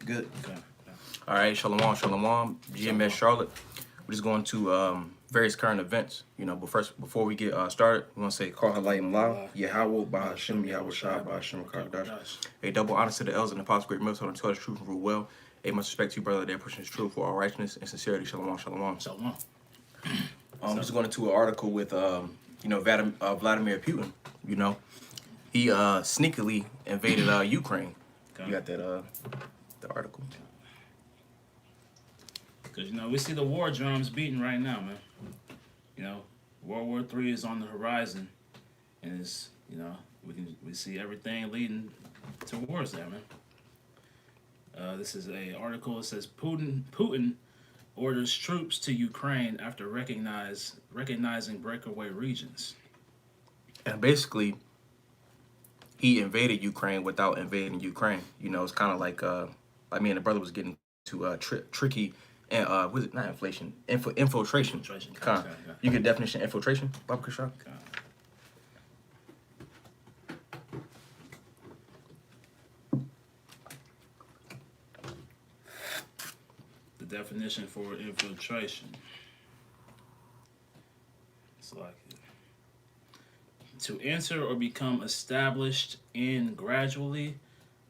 Good. Okay. All right, Shalom, Shalom, GMS Charlotte. We're just going to various current events, but first, before we get started, we want to say, Call Halayim Lao, Yahweh, Bahashem, Yahweh Shai, Bahashem, Karadash. A double honor to the elders and the apostles, great military, and tell the truth and rule well. A much respect to you, brother, they're pushing his truth for all righteousness and sincerity. Shalom, Shalom. Shalom. Just going into an article with, Vladimir Putin, he sneakily invaded Ukraine. Okay. You got that, the article. Because, we see the war drums beating right now, man. World War III is on the horizon. And it's, we see everything leading towards that, man. This is a article. It says Putin orders troops to Ukraine after recognizing breakaway regions. And basically, he invaded Ukraine without invading Ukraine. It's kind of like me and the brother was getting to tricky. And was it not inflation? Infiltration. Infiltration. You get definition infiltration, Bob Kishak? The definition for infiltration. It's like to enter or become established in gradually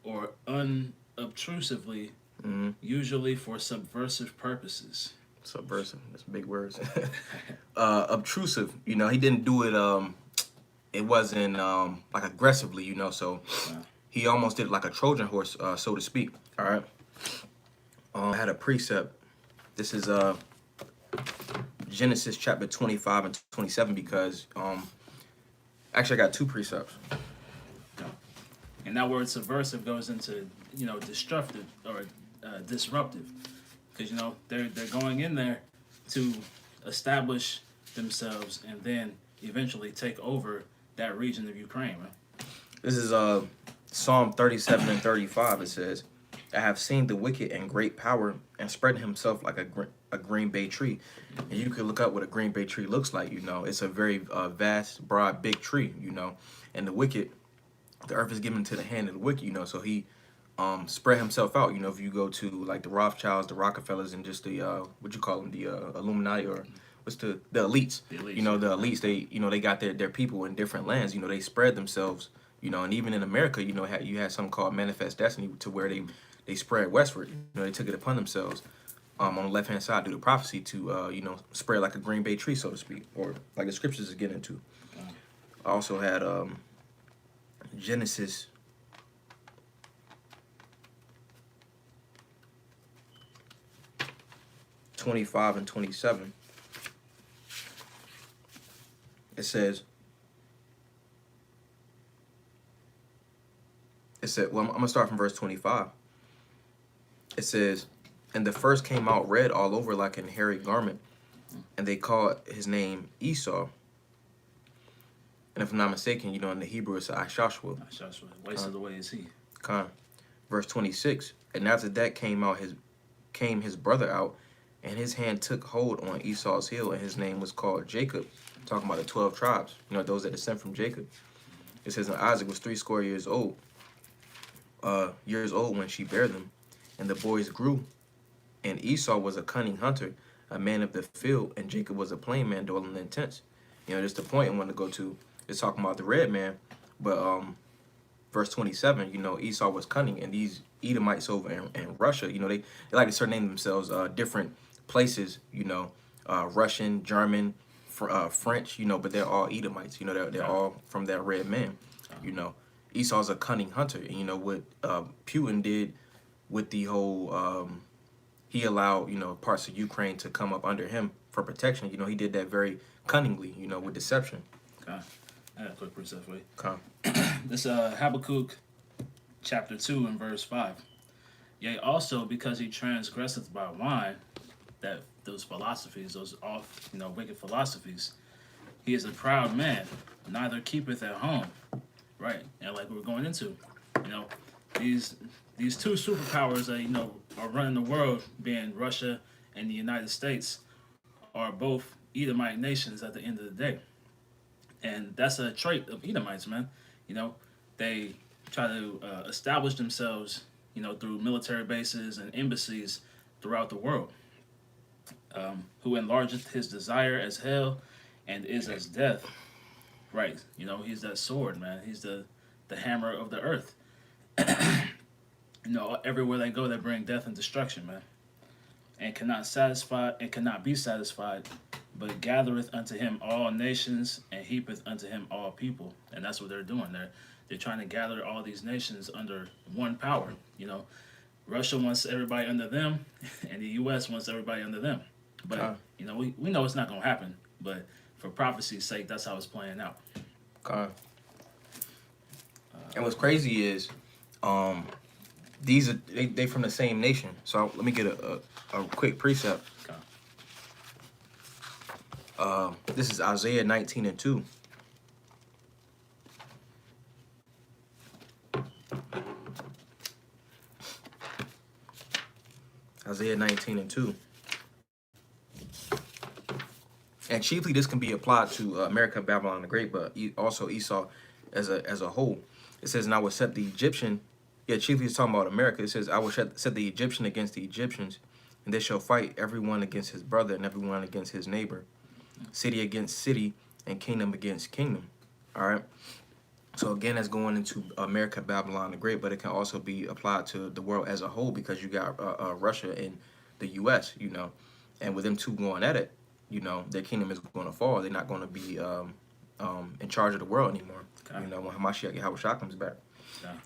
or unobtrusively, usually for subversive purposes. Subversive, that's big words. Obtrusive, he didn't do it, it wasn't like aggressively, so he almost did like a Trojan horse, so to speak. All right. I had a precept. This is Genesis chapter 25 and 27 because actually I got two precepts. And that word subversive goes into destructive or disruptive, because they're going in there to establish themselves and then eventually take over that region of Ukraine, right? This is Psalm 37 and 35. It says, I have seen the wicked in great power and spread himself like a green bay tree. And you can look up what a green bay tree looks like. It's a very vast, broad, big tree. And the wicked, the earth is given to the hand of the wicked. So he spread himself out. If you go to like the Rothschilds, the Rockefellers, and just the what you call them, the Illuminati, or what's the elites. The elites. The elites. They got their people in different lands. They spread themselves. And even in America, you had something called manifest destiny, to where they spread westward. They took it upon themselves on the left hand side through the prophecy to spread like a green bay tree, so to speak, or like the scriptures is getting into. I also had Genesis 25 and 27. It said, well, I'm going to start from verse 25. It says, and the first came out red all over like an hairy garment, and they called his name Esau. And if I'm not mistaken, in the Hebrew it's Ashashua. Ashashua, wasted away is he. Verse 26, and after that came his brother out, and his hand took hold on Esau's heel, and his name was called Jacob. Talking about the 12 tribes, those that descend from Jacob. It says, and Isaac was 80 years old when she bare them, and the boys grew. And Esau was a cunning hunter, a man of the field, and Jacob was a plain man dwelling in tents. Just the point I want to go to is talking about the red man, but verse 27, Esau was cunning, and these Edomites over in Russia, they like to surname themselves different places, Russian, German, French, but they're all Edomites, they're all from that red man, Esau's a cunning hunter, and what Putin did with the whole, he allowed, parts of Ukraine to come up under him for protection, he did that very cunningly, with deception. Okay. I got a quick precept for you. Okay. This Habakkuk chapter 2 and verse 5. Yea, also because he transgresseth by wine, that those philosophies, those off, wicked philosophies, he is a proud man, neither keepeth at home. Right. And like we were going into, these two superpowers that, are running the world, being Russia and the United States, are both Edomite nations at the end of the day. And that's a trait of Edomites, man. They try to establish themselves through military bases and embassies throughout the world, who enlargeth his desire as hell and is as death. Right. He's that sword, man. He's the hammer of the earth. Everywhere they go, they bring death and destruction, man. And cannot be satisfied, but gathereth unto him all nations and heapeth unto him all people. And that's what they're doing. They're trying to gather all these nations under one power. Russia wants everybody under them, and the U.S. wants everybody under them. But we know it's not gonna happen. But for prophecy's sake, that's how it's playing out. And what's crazy is, these are they from the same nation. So let me get a quick precept. This is Isaiah 19:2. Isaiah 19:2. And chiefly this can be applied to America, Babylon the Great, but also Esau as a whole. It says, and I will set the Egyptian, chiefly it's talking about America. It says, I will set the Egyptian against the Egyptians, and they shall fight everyone against his brother and everyone against his neighbor, city against city, and kingdom against kingdom. All right. So again, that's going into America, Babylon the Great, but it can also be applied to the world as a whole, because you got Russia and the U.S., and with them two going at it, their kingdom is going to fall. They're not going to be in charge of the world anymore. When Hamashiach Yahushua comes back. Okay.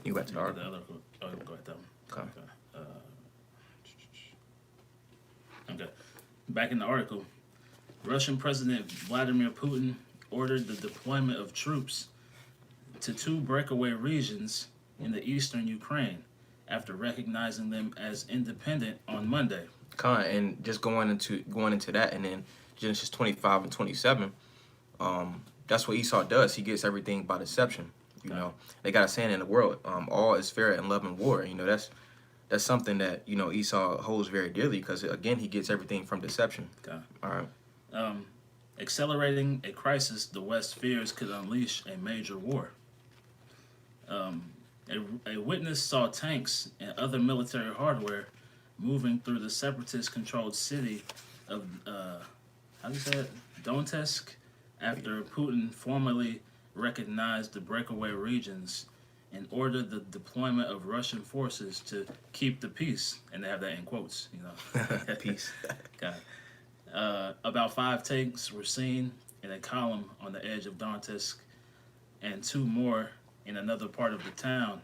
You got to the article. Go ahead, that one. Okay. Back in the article, Russian President Vladimir Putin ordered the deployment of troops to 2 breakaway regions in the eastern Ukraine after recognizing them as independent on Monday. And just going into that, and then Genesis 25 and 27, that's what Esau does. He gets everything by deception. They got a saying in the world, all is fair in love and war. That's something that Esau holds very dearly, because again he gets everything from deception. Okay. All right. Accelerating a crisis the West fears could unleash a major war. A witness saw tanks and other military hardware moving through the separatist-controlled city of how do you say it? Donetsk, after Putin formally recognized the breakaway regions and ordered the deployment of Russian forces to keep the peace. And they have that in quotes, Peace. Okay. About 5 tanks were seen in a column on the edge of Donetsk, and 2 more in another part of the town,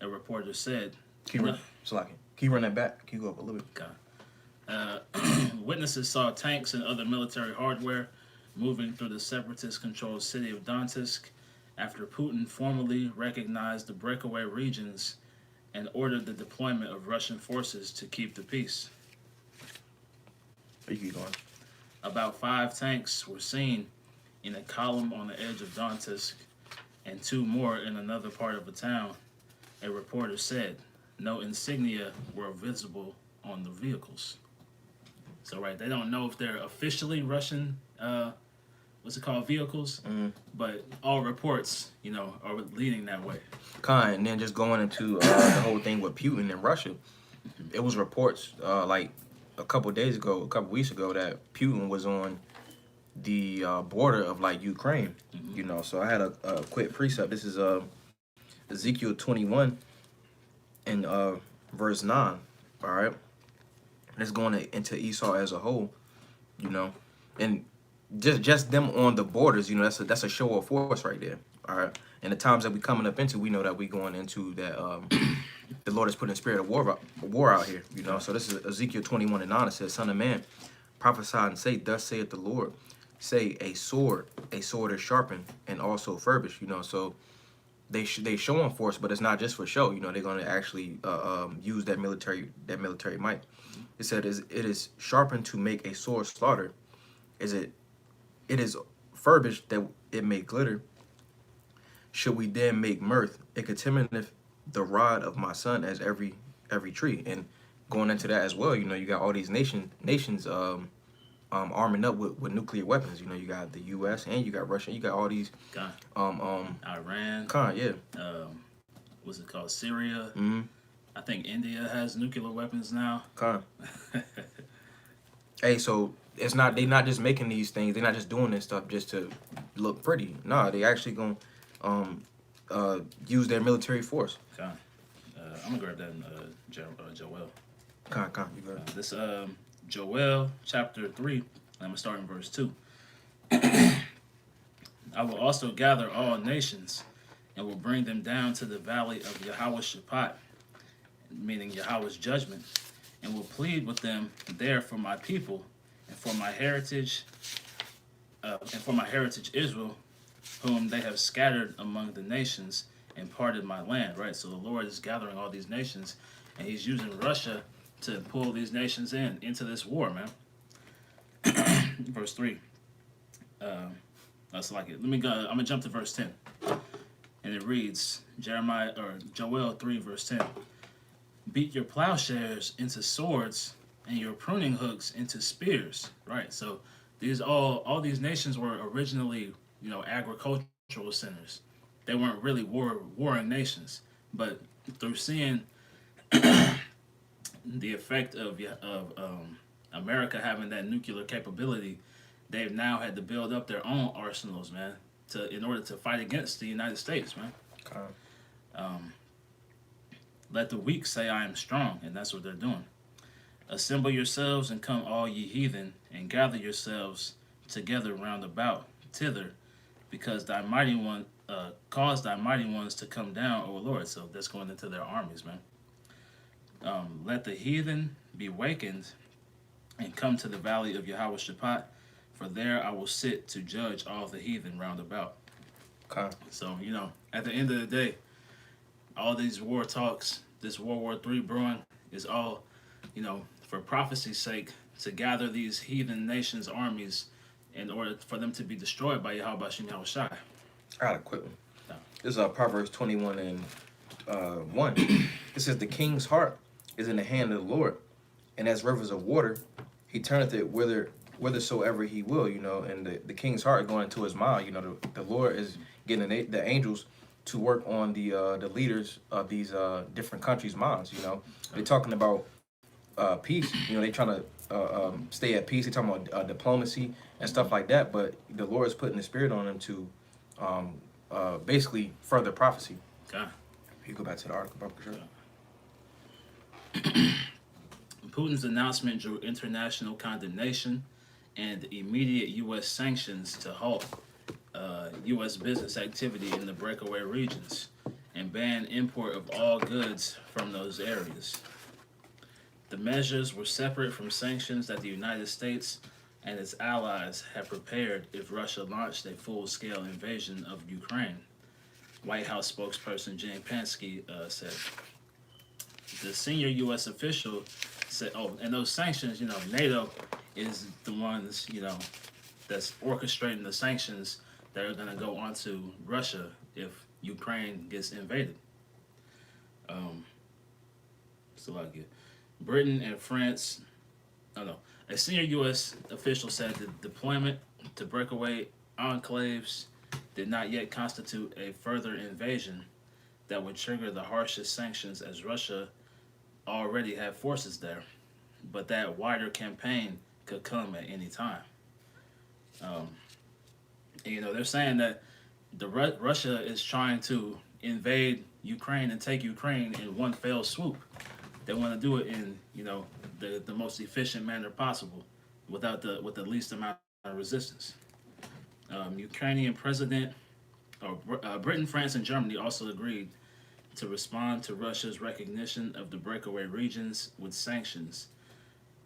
a reporter said. Can you run that back? Can you go up a little bit? Okay. Witnesses saw tanks and other military hardware moving through the separatist-controlled city of Donetsk after Putin formally recognized the breakaway regions and ordered the deployment of Russian forces to keep the peace. You keep going. About 5 tanks were seen in a column on the edge of Donetsk, and 2 more in another part of the town, a reporter said. No insignia were visible on the vehicles. So, right, they don't know if they're officially Russian, vehicles, but all reports, are leading that way. And then just going into the whole thing with Putin and Russia, it was reports like a couple weeks ago, that Putin was on the border of Ukraine. So I had a quick precept. This is Ezekiel 21 and verse 9. All right, and it's going into Esau as a whole, and just them on the borders, that's a show of force right there. All right, and the times that we coming up into, we know that we going into that the Lord has put in spirit of war out here, So this is Ezekiel 21 and 9. It says, Son of man, prophesy and say, thus saith the Lord, say a sword is sharpened and also furbished, So they showing force, but it's not just for show, They're going to actually use that military might. It said, it is sharpened to make a sword slaughter. It is furbished that it may glitter. Should we then make mirth? It contamineth the rod of my son as every tree. And going into that as well, you got all these nations arming up with nuclear weapons. You got the U.S. and you got Russia. You got all these Iran. what's it called, Syria. Mm-hmm. I think India has nuclear weapons now. Con. Hey, so it's not they not just making these things. They're not just doing this stuff just to look pretty. Nah, they actually gonna use their military force. Con. I'm gonna grab that in Joel. Con, you got it. This Joel chapter 3. I'm gonna start in verse 2. I will also gather all nations and will bring them down to the valley of Yahweh Shaphat, meaning Yahweh's judgment, and will plead with them there for my people and for my heritage, Israel, whom they have scattered among the nations and parted my land. Right. So the Lord is gathering all these nations, and He's using Russia to pull these nations into this war, man. Verse 3. That's like it. Let me go. I'm gonna jump to verse 10, and it reads Joel 3 verse 10. Beat your plowshares into swords and your pruning hooks into spears. Right. So all these nations were originally agricultural centers. They weren't really warring nations, but through seeing the effect of America having that nuclear capability, they've now had to build up their own arsenals, man, in order to fight against the United States, man. Con. Let the weak say, I am strong, and that's what they're doing. Assemble yourselves and come, all ye heathen, and gather yourselves together round about thither, because thy mighty one, cause thy mighty ones to come down, O Lord. So that's going into their armies, man. Let the heathen be wakened and come to the valley of Yahweh Shaphat, for there I will sit to judge all the heathen round about. Con. So, at the end of the day, all these war talks, this World War III brewing, is all, for prophecy's sake, to gather these heathen nations' armies in order for them to be destroyed by Yahweh Shem Yahushai. I got a quick one. No. This is Proverbs 21 and 1. It says, the king's heart is in the hand of the Lord, and as rivers of water, he turneth it whithersoever he will, and the king's heart going into his mind. The Lord is getting the angels to work on the leaders of these different countries' minds. They're talking about peace. They trying to stay at peace. They're talking about diplomacy and stuff like that. But the Lord is putting the spirit on them to basically further prophecy. Okay. You go back to the article, bro, for sure. Putin's announcement drew international condemnation and immediate U.S. sanctions to halt U.S. business activity in the breakaway regions and ban import of all goods from those areas. The measures were separate from sanctions that the United States and its allies had prepared if Russia launched a full-scale invasion of Ukraine, White House spokesperson Jen Psaki said. The senior U.S. official said, and those sanctions, NATO is the ones, that's orchestrating the sanctions that are going to go onto Russia if Ukraine gets invaded. Britain and France, a senior U.S. official said the deployment to breakaway enclaves did not yet constitute a further invasion that would trigger the harshest sanctions, as Russia already had forces there, but that wider campaign could come at any time. They're saying that Russia is trying to invade Ukraine and take Ukraine in one fell swoop. They want to do it in the most efficient manner possible, with the least amount of resistance. Ukrainian president, Britain, France, and Germany also agreed to respond to Russia's recognition of the breakaway regions with sanctions,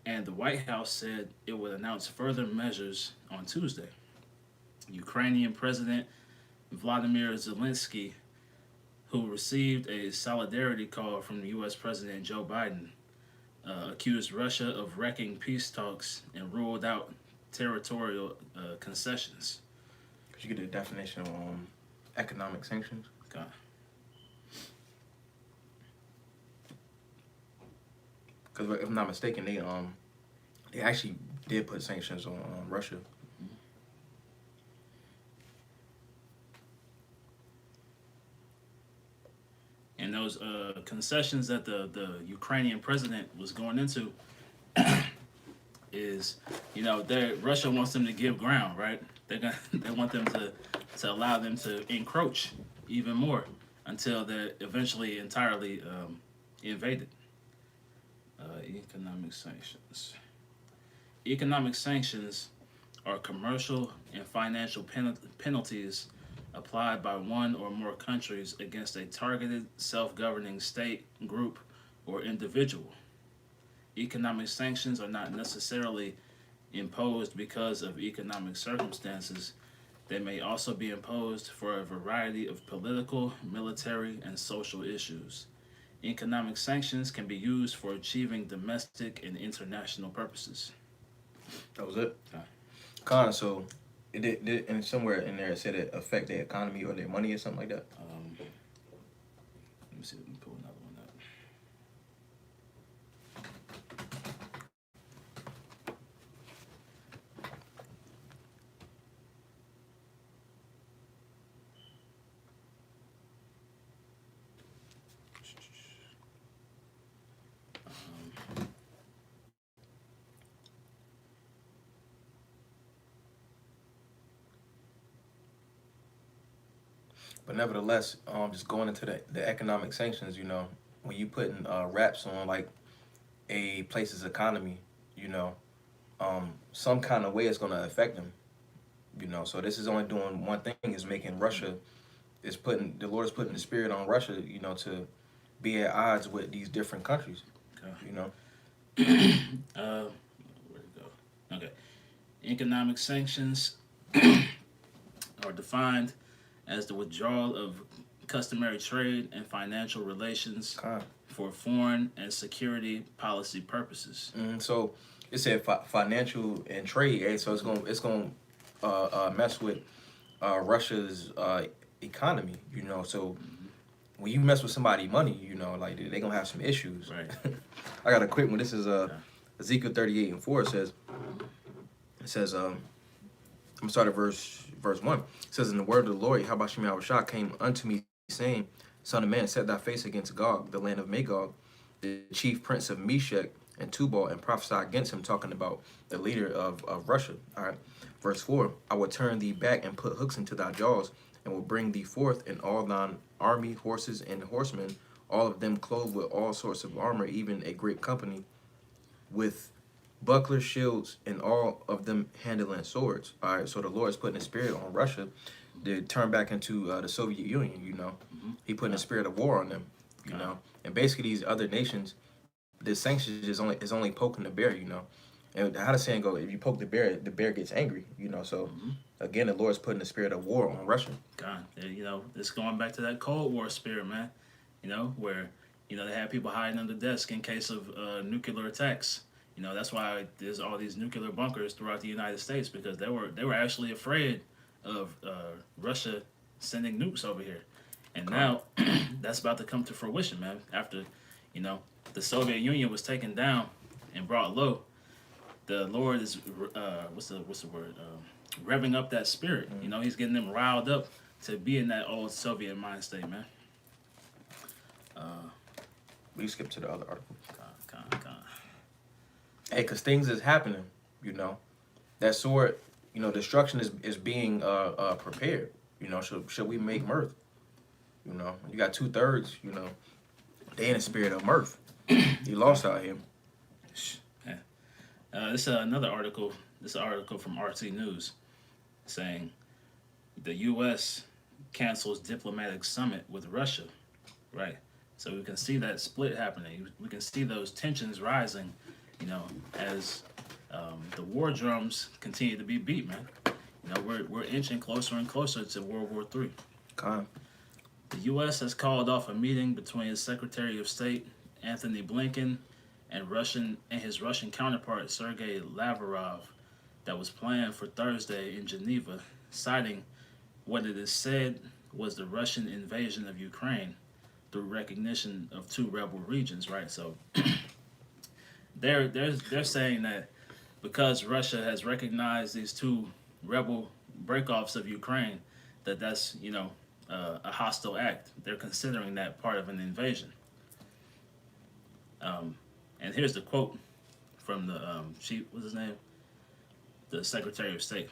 and the White House said it would announce further measures on Tuesday. Ukrainian President Vladimir Zelensky, who received a solidarity call from the U.S. President Joe Biden, accused Russia of wrecking peace talks and ruled out territorial concessions. Could you get the definition of economic sanctions? Okay. Because if I'm not mistaken, they actually did put sanctions on Russia. And those concessions that the Ukrainian president was going into is, Russia wants them to give ground, right? They want them to allow them to encroach even more until they're eventually entirely invaded. Economic sanctions. Economic sanctions are commercial and financial penalties applied by one or more countries against a targeted self-governing state, group, or individual. Economic sanctions are not necessarily imposed because of economic circumstances. They may also be imposed for a variety of political, military, and social issues. Economic sanctions can be used for achieving domestic and international purposes. That was it. Okay. So it did, and somewhere in there it said it affect their economy or their money or something like that. Let me see. Let me pull another one up. But nevertheless, just going into the economic sanctions, when you putting wraps on like a place's economy, some kind of way it's going to affect them. So this is only doing one thing, is making Russia, the Lord is putting the spirit on Russia, to be at odds with these different countries. Okay. Where'd it go? Okay. Economic sanctions are defined as the withdrawal of customary trade and financial relations for foreign and security policy purposes. So it said financial and trade, so it's going to mess with Russia's economy. So when you mess with somebody's money, like they're gonna have some issues. Right. I got a quick one. This is Ezekiel 38:4. It says I'm gonna start at verse 1. It says, "In the word of the Lord, Yahweh Shah came unto me, saying, Son of man, set thy face against Gog, the land of Magog, the chief prince of Meshech and Tubal, and prophesy against him," talking about the leader of Russia. All right. Verse 4, "I will turn thee back and put hooks into thy jaws, and will bring thee forth in all thine army, horses, and horsemen, all of them clothed with all sorts of armor, even a great company, with bucklers, shields, and all of them handling swords." All right, so the Lord is putting a spirit on Russia to turn back into the Soviet Union. He putting a spirit of war on them. And basically these other nations, the sanctions is only poking the bear. And how the saying go, if you poke the bear gets angry. So again, the Lord's putting the spirit of war on Russia. God, it's going back to that Cold War spirit, man. Where they had people hiding under desk in case of nuclear attacks. That's why there's all these nuclear bunkers throughout the United States, because they were actually afraid of Russia sending nukes over here. And now that's about to come to fruition, man. After the Soviet Union was taken down and brought low, the Lord is what's the word? Revving up that spirit. He's getting them riled up to be in that old Soviet mind state, man. We skip to the other article. Con. Hey, because things is happening, That sword, destruction is being prepared. Should we make mirth? You got 2/3, they in the spirit of mirth. He lost out here. This is another article. This is an article from RT News saying the U.S. cancels diplomatic summit with Russia. Right. So we can see that split happening. We can see those tensions rising, as the war drums continue to be beat, man. We're inching closer and closer to World War III. The U.S. has called off a meeting between Secretary of State Anthony Blinken and his Russian counterpart Sergei Lavrov that was planned for Thursday in Geneva, citing what it is said was the Russian invasion of Ukraine through recognition of two rebel regions, right? So they're saying that because Russia has recognized these two rebel breakoffs of Ukraine, that's a hostile act. They're considering that part of an invasion. And here's the quote from the chief, what's his name? The Secretary of State.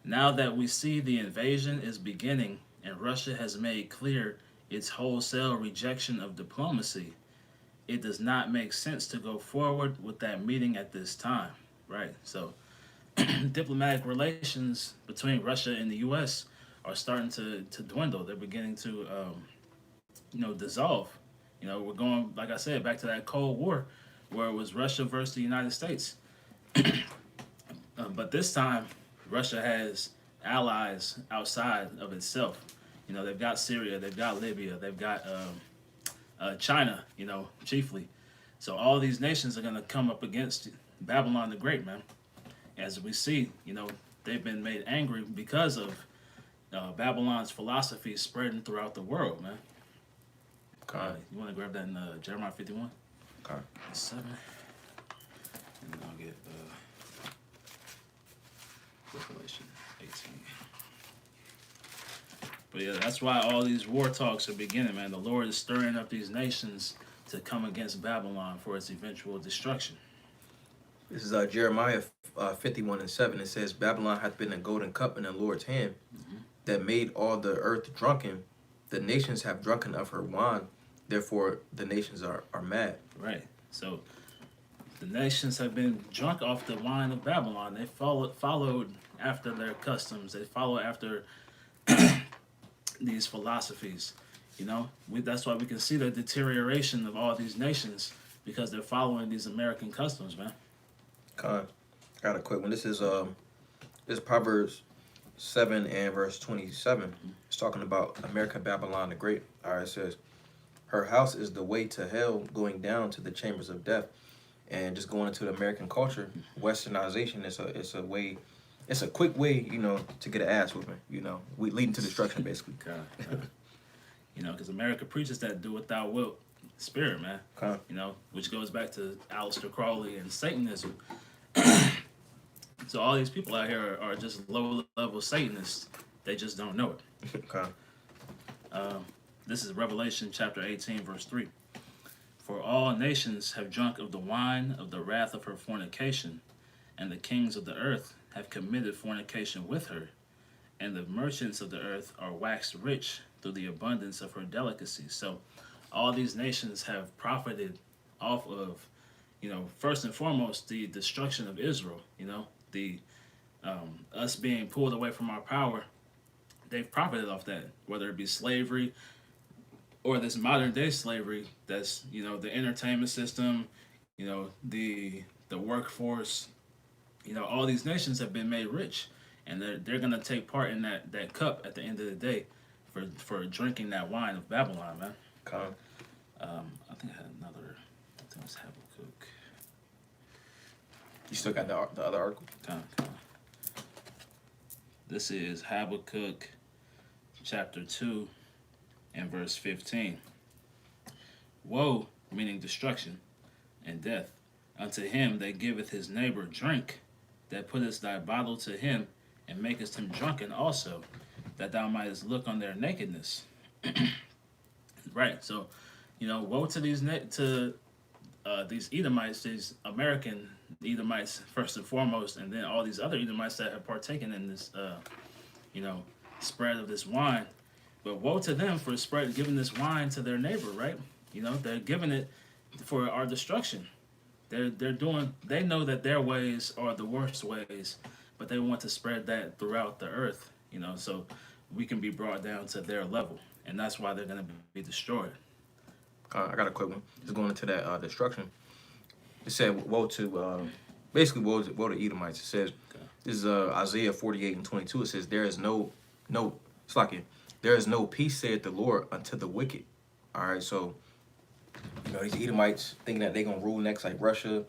Now that we see the invasion is beginning and Russia has made clear its wholesale rejection of diplomacy, it does not make sense to go forward with that meeting at this time. Right. So diplomatic relations between Russia and the U.S. are starting to dwindle. They're beginning to, dissolve. We're going, like I said, back to that Cold War where it was Russia versus the United States. But this time, Russia has allies outside of itself. They've got Syria, they've got Libya, they've got China, chiefly. So all these nations are going to come up against Babylon the Great, man. As we see, they've been made angry because of Babylon's philosophy spreading throughout the world, man. Okay. You want to grab that in Jeremiah 51? Okay. 7. And then I'll get Revelation 18. But yeah, that's why all these war talks are beginning, man. The Lord is stirring up these nations to come against Babylon for its eventual destruction. This is Jeremiah 51:7. It says, Babylon hath been a golden cup in the Lord's hand that made all the earth drunken. The nations have drunken of her wine. Therefore, the nations are mad. Right. So the nations have been drunk off the wine of Babylon. They followed after their customs. They followed after these philosophies. That's why we can see the deterioration of all these nations because they're following these American customs, man. I got a quick one. This is Proverbs 7 and verse 27. It's talking about America, Babylon the Great. All right, it says, her house is the way to hell, going down to the chambers of death. And just going into the American culture, westernization is a way, it's a quick way, to get an ass whooping, leading to destruction, basically. Because America preaches that do what thou wilt spirit, man. Okay. Which goes back to Aleister Crowley and Satanism. So all these people out here are just low-level Satanists. They just don't know it. Okay. This is Revelation chapter 18, verse 3. For all nations have drunk of the wine of the wrath of her fornication, and the kings of the earth have committed fornication with her, and the merchants of the earth are waxed rich through the abundance of her delicacies. So all these nations have profited off of, first and foremost, the destruction of Israel, the us being pulled away from our power. They've profited off that, whether it be slavery or this modern day slavery that's, the entertainment system, the workforce, all these nations have been made rich, and they're going to take part in that cup at the end of the day for drinking that wine of Babylon, man. Okay. I think I had another, I think it was Habakkuk. You still got the other article? This is Habakkuk chapter 2 and verse 15. Woe, meaning destruction and death, unto him that giveth his neighbor drink, that puttest thy bottle to him, and makest him drunken also, that thou mightest look on their nakedness. Right, so, woe to these Edomites, these American Edomites first and foremost, and then all these other Edomites that have partaken in this, spread of this wine. But woe to them for giving this wine to their neighbor, right? They're giving it for our destruction. They know that their ways are the worst ways, but they want to spread that throughout the earth, so we can be brought down to their level, and that's why they're going to be destroyed. I got a quick one. Just going into that destruction. It said, woe to, basically, woe to Edomites. It says, this is Isaiah 48 and 22. It says, there is no, it's like there is no peace, saith the Lord, unto the wicked. All right, so, these Edomites thinking that they're going to rule next like Russia,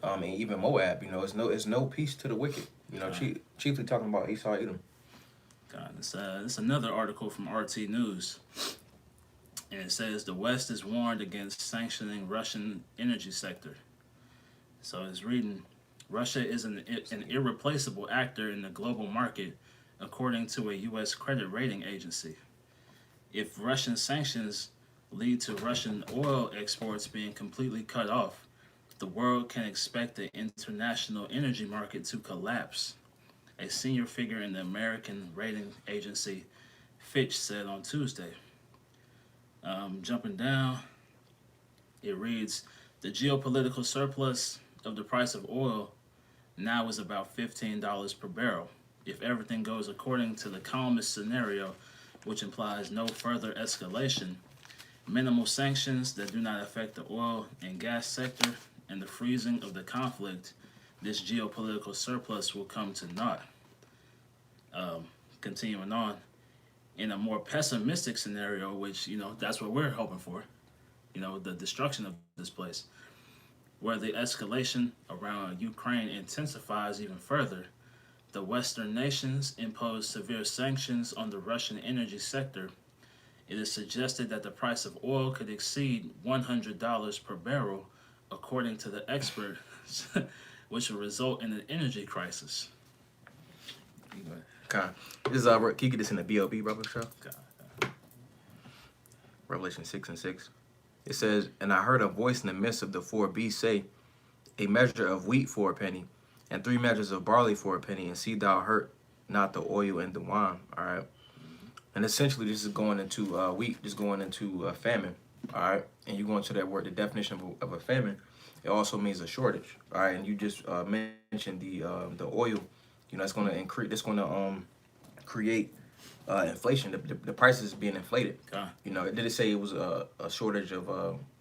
and even Moab, it's no peace to the wicked. Chiefly talking about Esau, Edom. God, it's another article from RT News. And it says the West is warned against sanctioning Russian energy sector. So it's reading, Russia is an irreplaceable actor in the global market, according to a U.S. credit rating agency. If Russian sanctions lead to Russian oil exports being completely cut off, the world can expect the international energy market to collapse, a senior figure in the American rating agency Fitch said on Tuesday. Jumping down, it reads, the geopolitical surplus of the price of oil now is about $15 per barrel. If everything goes according to the calmest scenario, which implies no further escalation, minimal sanctions that do not affect the oil and gas sector, and the freezing of the conflict, this geopolitical surplus will come to naught. Continuing on, in a more pessimistic scenario, which, that's what we're hoping for, the destruction of this place, where the escalation around Ukraine intensifies even further, the Western nations impose severe sanctions on the Russian energy sector. It is suggested that the price of oil could exceed $100 per barrel, according to the expert, which will result in an energy crisis. Okay. This is can you get this in the B.O.B. brother show? God. Revelation 6:6. It says, and I heard a voice in the midst of the four beasts say, a measure of wheat for a penny, and 3 measures of barley for a penny, and see thou hurt not the oil and the wine. All right. And essentially, this is going into wheat, just going into famine. All right. And you go into that word, the definition of a famine, it also means a shortage. All right. And you just mentioned the oil. It's going to increase. It's going to create inflation. The prices being inflated. God. Did it say it was a shortage of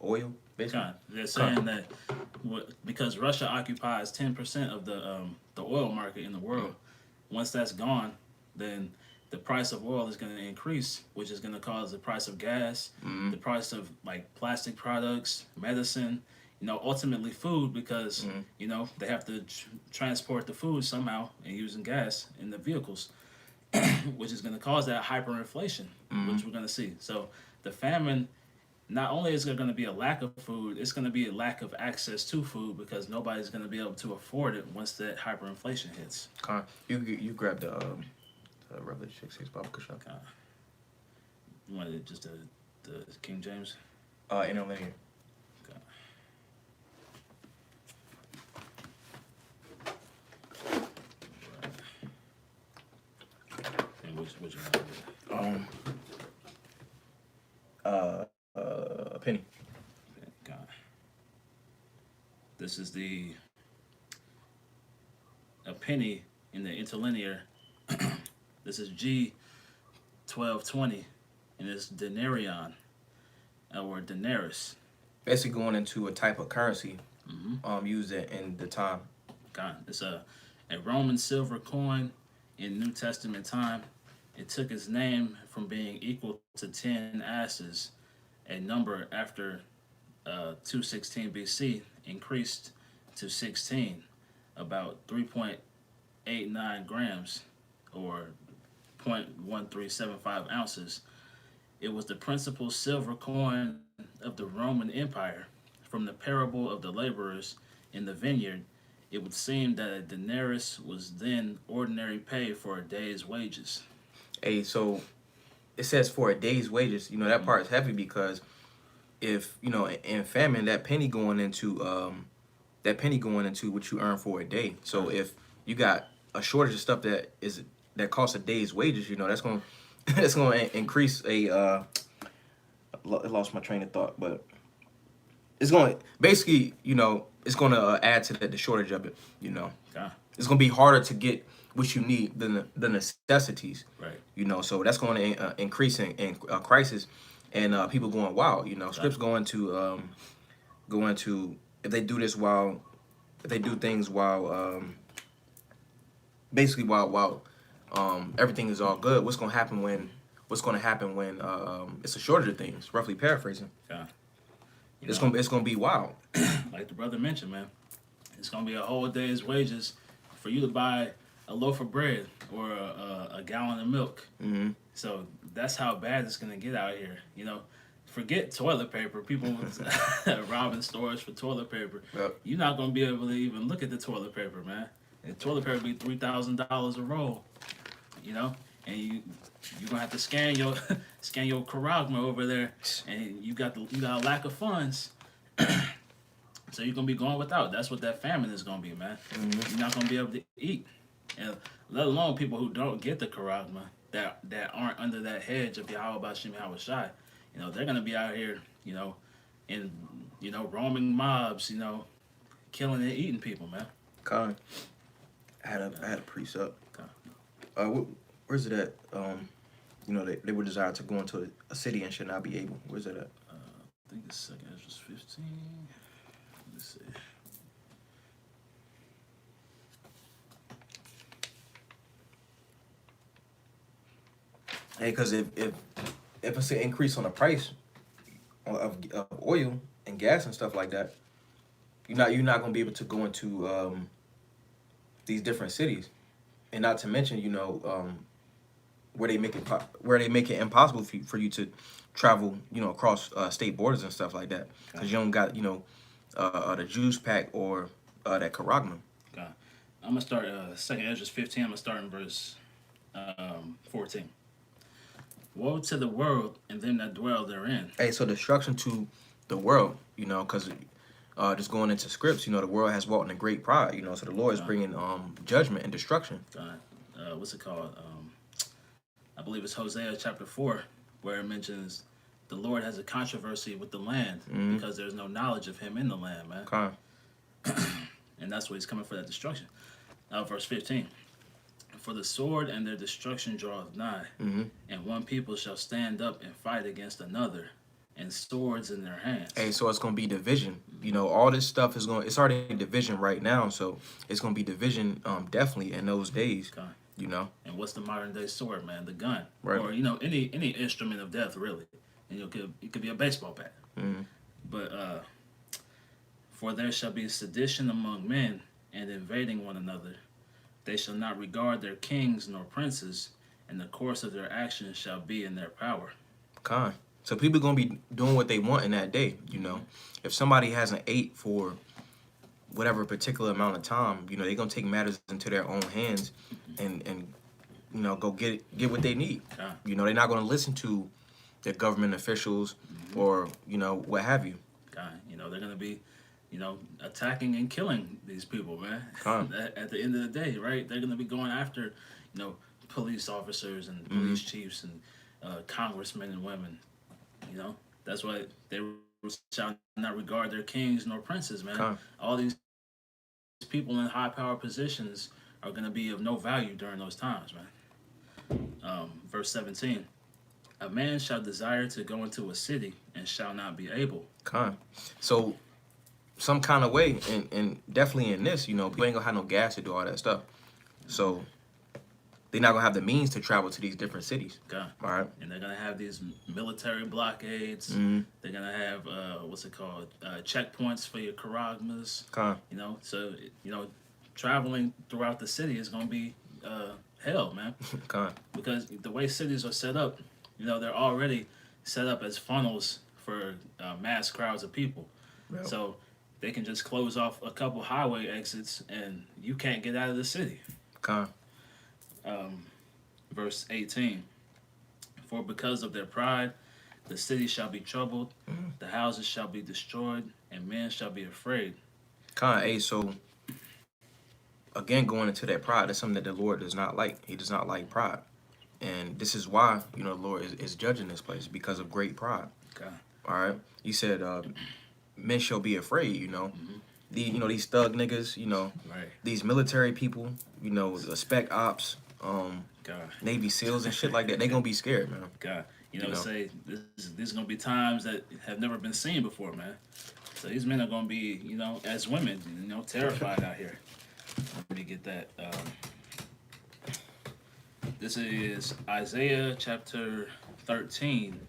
oil? Basically? God. They're saying that because Russia occupies 10% of the oil market in the world, once that's gone, then the price of oil is going to increase, which is going to cause the price of gas, the price of like plastic products, medicine, ultimately food, because they have to transport the food somehow and using gas in the vehicles, which is going to cause that hyperinflation, which we're going to see. So the famine, not only is there going to be a lack of food, it's going to be a lack of access to food because nobody's going to be able to afford it once that hyperinflation hits. You grabbed the Revelation 6 Bible Kushal. You wanted just the King James? Interlinear. Okay. And which one? A penny. Okay. This is a penny in the interlinear. This is G1220, and it's denarion, or denarius. Basically going into a type of currency used in the time. God, it's a Roman silver coin in New Testament time. It took its name from being equal to 10 asses, a number after 216 BC increased to 16, about 3.89 grams, or 0.1375 ounces. It was the principal silver coin of the Roman Empire. From the parable of the laborers in the vineyard, it would seem that a denarius was then ordinary pay for a day's wages. Hey, so it says for a day's wages. That part is heavy because if in famine, that penny going into what you earn for a day. So if you got a shortage of stuff that costs a day's wages, that's going that's going to increase I lost my train of thought, but it's going to basically, it's going to add to the shortage of it. Yeah. It's going to be harder to get what you need than the necessities. Right. So that's going to increase in crisis, and people going wild. Scripts going to if they do things while basically while everything is all good. What's going to happen when it's a shortage of things? Roughly paraphrasing. Yeah. It's gonna be wild. Like the brother mentioned, man, it's gonna be a whole day's wages for you to buy a loaf of bread or a gallon of milk. Mm-hmm. So that's how bad it's gonna get out here. Forget toilet paper. People robbing stores for toilet paper. Yep. You're not gonna be able to even look at the toilet paper, man. And toilet paper be $3,000 a roll. and you're gonna have to scan your scan your charagma over there, and you got a lack of funds, so you're gonna be going without. That's what that famine is gonna be, man. You're not gonna be able to eat, and let alone people who don't get the charagma that aren't under that hedge of Yahweh Bashim Shai. They're gonna be out here, in roaming mobs, killing and eating people, man. Con. I had a precept. Where's it at? They were desired to go into a city and should not be able. Where's it at? I think it's 2nd Ezra 15. Let me see. Hey, because if it's an increase on the price of oil and gas and stuff like that, you're not gonna be able to go into these different cities, and not to mention where they make it impossible for you to travel across state borders and stuff like that, because you don't got the juice pack or that charagma. Okay. I'm gonna start 2nd Ezra 15. I'm gonna start in verse 14. Woe to the world and them that dwell therein. Hey, so destruction to the world, because just going into scripts, the world has walked in great pride, so the Lord is bringing judgment and destruction. What's it called? I believe it's Hosea chapter 4, where it mentions the Lord has a controversy with the land because there's no knowledge of him in the land, man. Okay. And that's why he's coming for that destruction. Verse 15. For the sword and their destruction draweth nigh, and one people shall stand up and fight against another, and swords in their hands. Hey, so it's gonna be division. All this stuff it's already division right now, so it's gonna be division definitely in those days. Okay. And what's the modern day sword, man? The gun. Right. Or any instrument of death, really. And it could be a baseball bat. But for there shall be sedition among men, and invading one another. They shall not regard their kings nor princes, and the course of their actions shall be in their power. Con. So people gonna be doing what they want in that day. If somebody hasn't ate for whatever particular amount of time, they're gonna take matters into their own hands, and go get what they need. They're not gonna listen to the government officials or what have you. They're gonna be attacking and killing these people, man. At the end of the day, right? They're gonna be going after police officers and police chiefs and congressmen and women. That's why they shall not regard their kings nor princes, man. All these people in high power positions are going to be of no value during those times, man. Verse 17. A man shall desire to go into a city and shall not be able. So some kind of way, and definitely in this, people ain't gonna have no gas to do all that stuff. So they're not gonna have the means to travel to these different cities. All right. And they're gonna have these military blockades. They're gonna have checkpoints for your charagmas. So traveling throughout the city is gonna be hell, man. Because the way cities are set up, they're already set up as funnels for mass crowds of people. Yep. So they can just close off a couple highway exits and you can't get out of the city. Verse 18. For because of their pride, the city shall be troubled, the houses shall be destroyed, and men shall be afraid. So again, going into that pride, that's something that the Lord does not like. He does not like pride. And this is why, the Lord is judging this place, because of great pride. All right. He said, men shall be afraid, these thug niggas, these military people, the spec ops, Navy SEALs and shit like that, they gonna be scared, man. Say this is gonna be times that have never been seen before, man. So these men are gonna be, as women, terrified out here. Let me get that. This is Isaiah chapter 13,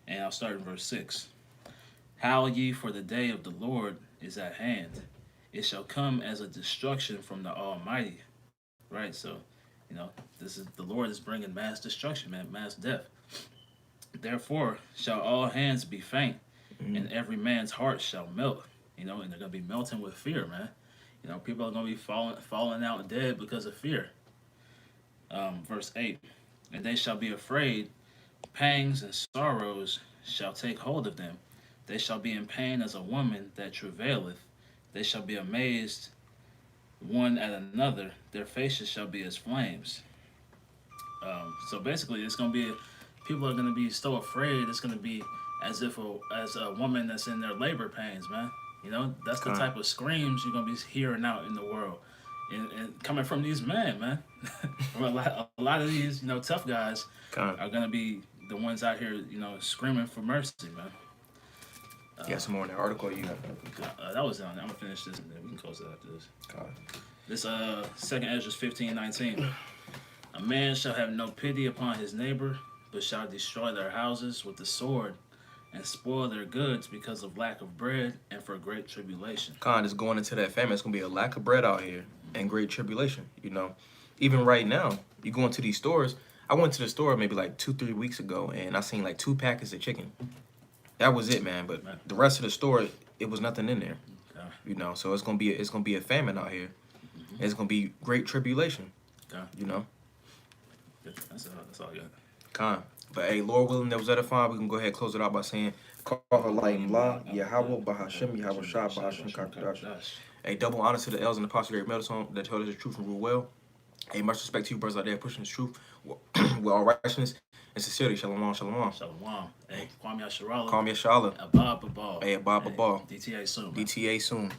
and I'll start in verse 6. Howl ye, for the day of the Lord is at hand. It shall come as a destruction from the Almighty. Right, so, this is the Lord is bringing mass destruction, man, mass death. Therefore shall all hands be faint, and every man's heart shall melt. And they're going to be melting with fear, man. People are going to be falling out dead because of fear. Verse 8. And they shall be afraid, pangs and sorrows shall take hold of them. They shall be in pain as a woman that travaileth. They shall be amazed one at another. Their faces shall be as flames. So basically, it's gonna be people are gonna be so afraid. It's gonna be as if as a woman that's in their labor pains, man. You know, that's the Con. type of screams you're gonna be hearing out in the world, and coming from these men, man. A lot of these, tough guys Con. are gonna be the ones out here, screaming for mercy, man. You got some more in the article you got? That was on. I'm gonna finish this and then we can close it after this. Con. This second Ezra 15:19. A man shall have no pity upon his neighbor, but shall destroy their houses with the sword, and spoil their goods because of lack of bread and for great tribulation. Con is going into that famine. It's gonna be a lack of bread out here and great tribulation. Even right now, you go into these stores. I went to the store maybe like 2-3 weeks ago, and I seen like 2 packets of chicken. That was it, man. But the rest of the store, it was nothing in there. Okay. So it's gonna be a famine out here. It's gonna be great tribulation. Okay. That's all I got. Con. But hey, Lord willing, that was edifying. We can go ahead and close it out by saying, Call her light La, Yahweh, Bahashim, Yahweh Shah, Bahashim, Kakadash. Hey, double honor to the elders and the apostles of Medicine that told us the truth and rule well. Hey, much respect to you brothers out there pushing the truth with all righteousness and sincerity. Shalom, shalom. Shalom. Hey, Kwame Asharala. Call me a Shala. Abba Babal. Hey, Abba Babal. DTA soon. DTA soon.